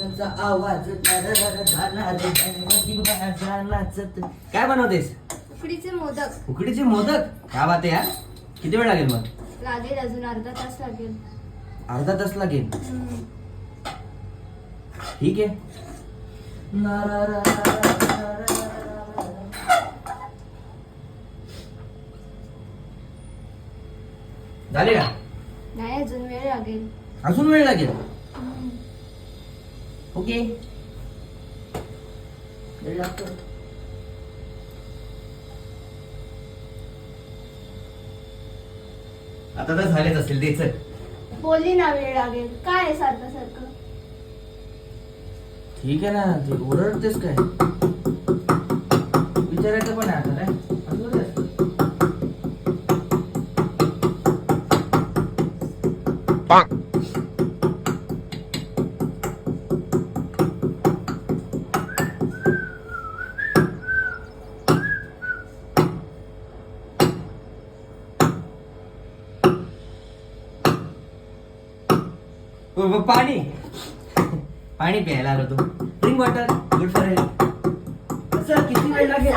टाळ्यांचा आवाज झाला रे गणपती माझा नाचत. काय बनवतेस? उकडीचे मोदक. उकडीचे मोदक? काय बात आहे यार. किती वेळ लागेल मग? लागेल अजून अर्धा तास लागेल. अर्धा तास लागेल. ठीक आहे. झाले का? नाही अजून वेळ लागेल. अजून वेळ लागेल. ओके. वेळ लागतो. आता तर झालेच असेल ते. चल बोलली ना वेळ लागेल. काय आहे सारखं सारखं? ठीक आहे ना. ते ओरडतेस काय? विचारायचं पण आहे आता काय? असं थोडी असतं. पाणी पाणी प्यायला आलो तू. Drink water good for health. असं किती वेळ लागेल?